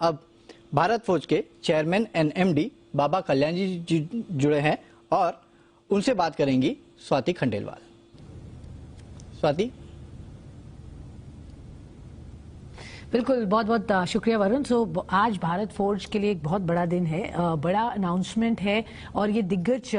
अब भारत फोर्ज के chairman and MD बाबा कल्याण जी जुड़े हैं और उनसे बात करेंगी स्वाति खंडेलवाल। स्वाति। बिल्कुल, बहुत बहुत शुक्रिया वरुण। आज भारत फोर्ज के लिए एक बहुत बड़ा दिन है, बड़ा अनाउंसमेंट है और ये दिग्गज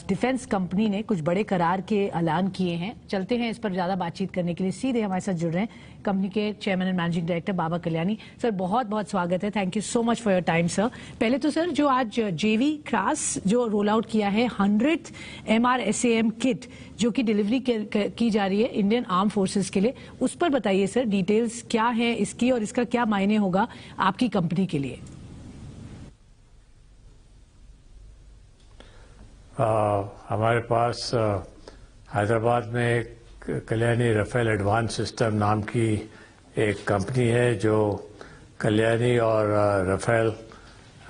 डिफेंस कंपनी ने कुछ बड़े करार के ऐलान किए हैं। चलते हैं इस पर ज्यादा बातचीत करने के लिए, सीधे हमारे साथ जुड़ रहे हैं कंपनी के chairman and managing director Baba Kalyani. Sir बहुत बहुत स्वागत है, thank you so much for your time sir. पहले तो सर जो आज जेवी क्रास जो रोल आउट किया है 100th MRSAM किट जो कि डिलीवरी की जा रही है इंडियन आर्म फोर्सेस के लिए, उस पर बताइए सर डिटेल्स क्या है इसकी और इसका क्या मायने होगा आपकी कंपनी के लिए। हमारे पास हैदराबाद में एक कल्याणी राफेल एडवांस सिस्टम नाम की एक कंपनी है जो कल्याणी और राफेल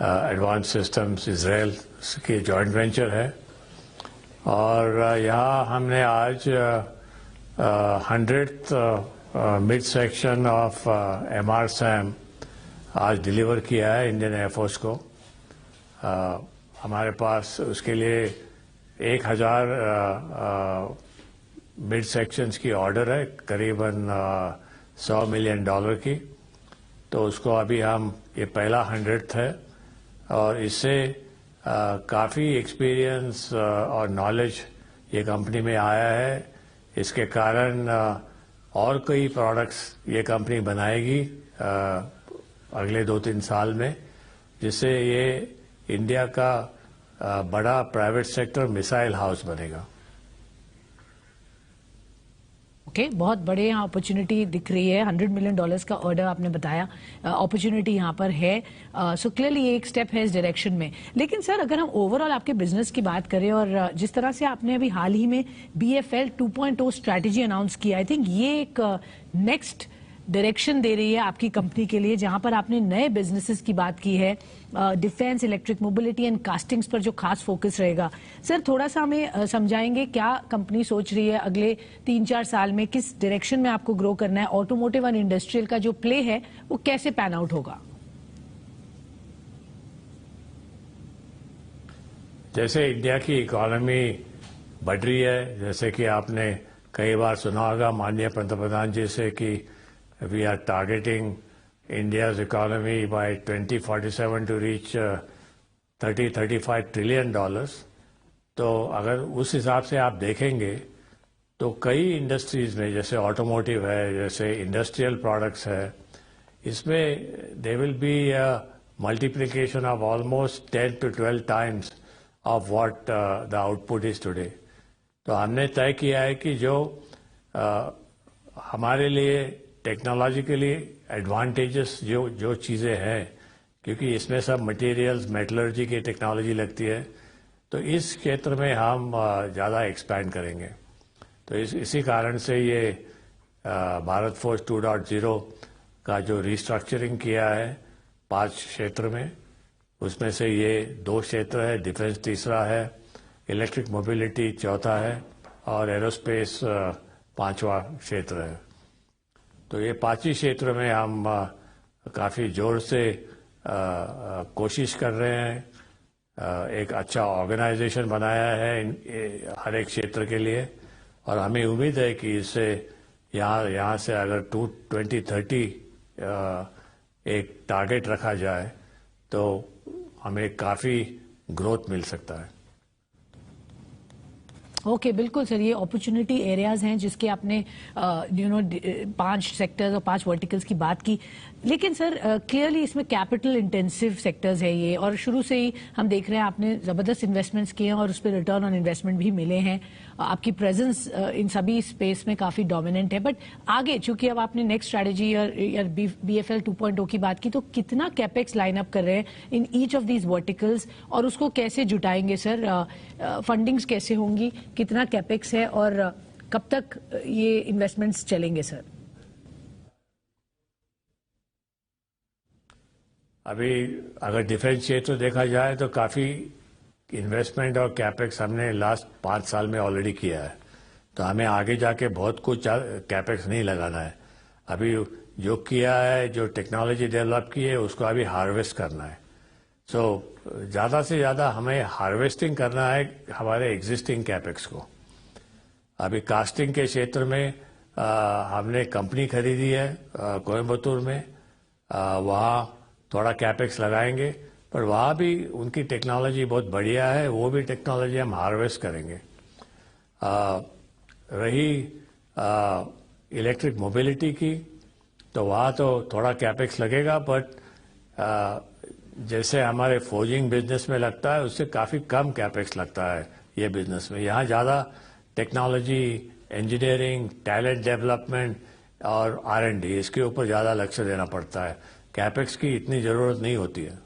एडवांस सिस्टम्स इजराइल की जॉइंट वेंचर है और यहाँ हमने आज 100th mid section of MRSAM आज डिलीवर किया है इंडियन एयरफोर्स को। हमारे पास उसके लिए 1000 मिड सेक्शंस की ऑर्डर है, करीबन $100 मिलियन की। तो उसको अभी हम ये पहला 100th है और इससे काफ़ी एक्सपीरियंस और नॉलेज ये कंपनी में आया है। इसके कारण और कई प्रोडक्ट्स ये कंपनी बनाएगी अगले 2-3 साल में, जिससे ये इंडिया का बड़ा प्राइवेट सेक्टर मिसाइल हाउस बनेगा। ओके, बहुत बड़े यहाँ अपॉर्चुनिटी दिख रही है। $100 मिलियन का ऑर्डर आपने बताया, अपॉर्चुनिटी यहाँ पर है। सो क्लियरली ये एक स्टेप है इस डायरेक्शन में। लेकिन सर अगर हम ओवरऑल आपके बिजनेस की बात करें और जिस तरह से आपने अभी हाल ही में BFL 2.0 स्ट्रैटेजी अनाउंस किया, आई थिंक ये एक नेक्स्ट डायरेक्शन दे रही है आपकी कंपनी के लिए, जहां पर आपने नए बिजनेसेस की बात की है, defence, electric mobility and castings पर जो खास फोकस रहेगा। सर थोड़ा सा हमें समझाएंगे क्या कंपनी सोच रही है अगले 3-4 साल में, किस डायरेक्शन में आपको ग्रो करना है, ऑटोमोटिव एंड इंडस्ट्रियल का जो प्ले है वो कैसे पैन आउट होगा? जैसे इंडिया की इकोनॉमी बढ़ रही है, जैसे कि आपने कई बार सुना होगा माननीय पंतप्रधान जी से कि we are targeting India's economy by 2047 to reach $30-35 trillion। तो अगर उस हिसाब से आप देखेंगे तो कई इंडस्ट्रीज में, जैसे ऑटोमोटिव है, जैसे इंडस्ट्रियल प्रोडक्ट्स है, इसमें there will be a multiplication of almost 10 to 12 times of what the output is today। तो हमने तय किया है कि जो हमारे लिए टेक्नोलॉजिकली एडवांटेजेस जो चीज़ें हैं, क्योंकि इसमें सब मटेरियल्स, मेटलर्जी की टेक्नोलॉजी लगती है, तो इस क्षेत्र में हम ज़्यादा एक्सपैंड करेंगे। तो इसी कारण से ये भारत फोर्ज 2.0 का जो रिस्ट्रक्चरिंग किया है 5 क्षेत्र में, उसमें से ये 2 क्षेत्र है, डिफेंस तीसरा है, इलेक्ट्रिक मोबिलिटी चौथा है और एरोस्पेस 5वां क्षेत्र है। तो ये 5 ही क्षेत्र में हम काफ़ी जोर से कोशिश कर रहे हैं। एक अच्छा ऑर्गेनाइजेशन बनाया है हर एक क्षेत्र के लिए और हमें उम्मीद है कि इससे यहाँ से अगर 2030 एक टारगेट रखा जाए तो हमें काफ़ी ग्रोथ मिल सकता है। ओके, बिल्कुल सर, ये अपॉर्चुनिटी एरियाज हैं जिसके आपने 5 सेक्टर्स और 5 वर्टिकल्स की बात की। लेकिन सर क्लियरली इसमें कैपिटल इंटेंसिव सेक्टर्स है ये, और शुरू से ही हम देख रहे हैं आपने जबरदस्त इन्वेस्टमेंट्स किए हैं और उस पर रिटर्न ऑन इन्वेस्टमेंट भी मिले हैं। आपकी प्रेजेंस इन सभी स्पेस में काफी डोमिनेंट है। बट आगे चूंकि अब आपने नेक्स्ट स्ट्रैटेजी या BFL 2.0 की बात की, तो कितना कैपेक्स लाइन अप कर रहे हैं in each of these verticals और उसको कैसे जुटाएंगे सर? फंडिंग्स कैसे होंगी, कितना कैपेक्स है और कब तक ये इन्वेस्टमेंट्स चलेंगे सर? अभी अगर डिफेंस क्षेत्र देखा जाए तो काफ़ी इन्वेस्टमेंट और कैपेक्स हमने लास्ट 5 साल में ऑलरेडी किया है, तो हमें आगे जाके बहुत कुछ कैपेक्स नहीं लगाना है। अभी जो किया है, जो टेक्नोलॉजी डेवलप की है, उसको अभी हार्वेस्ट करना है। सो ज़्यादा से ज़्यादा हमें हार्वेस्टिंग करना है हमारे एग्जिस्टिंग कैपेक्स को। अभी कास्टिंग के क्षेत्र में हमने कंपनी खरीदी है कोयम्बतूर में, वहाँ थोड़ा कैपेक्स लगाएंगे, पर वहाँ भी उनकी टेक्नोलॉजी बहुत बढ़िया है, वो भी टेक्नोलॉजी हम हार्वेस्ट करेंगे। रही इलेक्ट्रिक मोबिलिटी की, तो वहाँ तो थोड़ा कैपेक्स लगेगा, बट जैसे हमारे फोर्जिंग बिजनेस में लगता है उससे काफ़ी कम कैपेक्स लगता है ये बिजनेस में। यहाँ ज़्यादा टेक्नोलॉजी, इंजीनियरिंग, टैलेंट डेवलपमेंट और R&D इसके ऊपर ज़्यादा लक्ष्य देना पड़ता है। कैपेक्स की इतनी ज़रूरत नहीं होती है।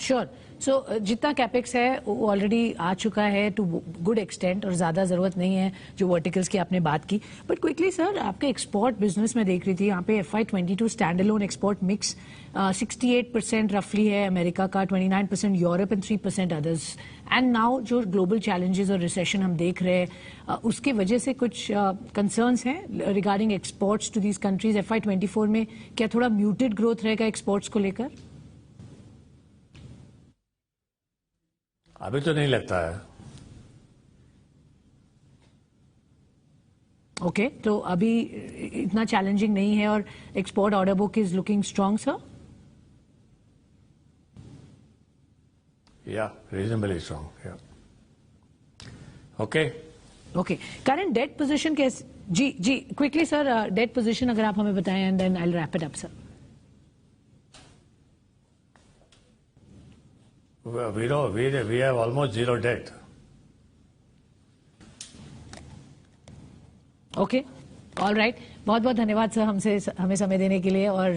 श्योर। सो जितना कैपेक्स है वो ऑलरेडी आ चुका है टू गुड एक्सटेंट, और ज्यादा जरूरत नहीं है जो वर्टिकल्स की आपने बात की। बट क्विकली सर, आपके एक्सपोर्ट बिजनेस में देख रही थी यहाँ पे FY22 stand alone export mix 68% रफली है अमेरिका का, 29% Europe and 3% others. And now जो ग्लोबल चैलेंजेस और रिसेशन हम देख रहे हैं, उसके वजह से कुछ कंसर्न्स हैं regarding exports to these countries. FY24 में क्या थोड़ा म्यूटेड ग्रोथ रहेगा एक्सपोर्ट्स को लेकर? अभी तो नहीं लगता है। ओके, तो अभी इतना चैलेंजिंग नहीं है और export order book is looking strong sir? या reasonably strong. Okay okay, current debt position कैसे? जी क्विकली सर, डेट पोजीशन अगर आप हमें बताएं and then I will wrap it up sir. We have almost zero debt. Okay, all right, बहुत बहुत धन्यवाद सर हमें समय देने के लिए, और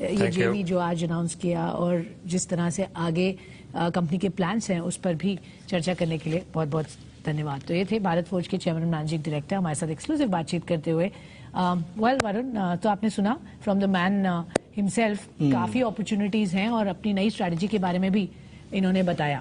ये जेवी जो आज अनाउंस किया और जिस तरह से आगे कंपनी के प्लान्स हैं उस पर भी चर्चा करने के लिए बहुत बहुत धन्यवाद। तो ये थे भारत फोर्ज के चेयरमैन मैनेजिंग डायरेक्टर हमारे साथ एक्सक्लूसिव बातचीत करते हुए। वेल वरुण, तो आपने सुना फ्रॉम द मैन हिमसेल्फ, काफी अपॉर्चुनिटीज हैं और अपनी नई स्ट्रैटेजी के बारे में भी इन्होंने बताया।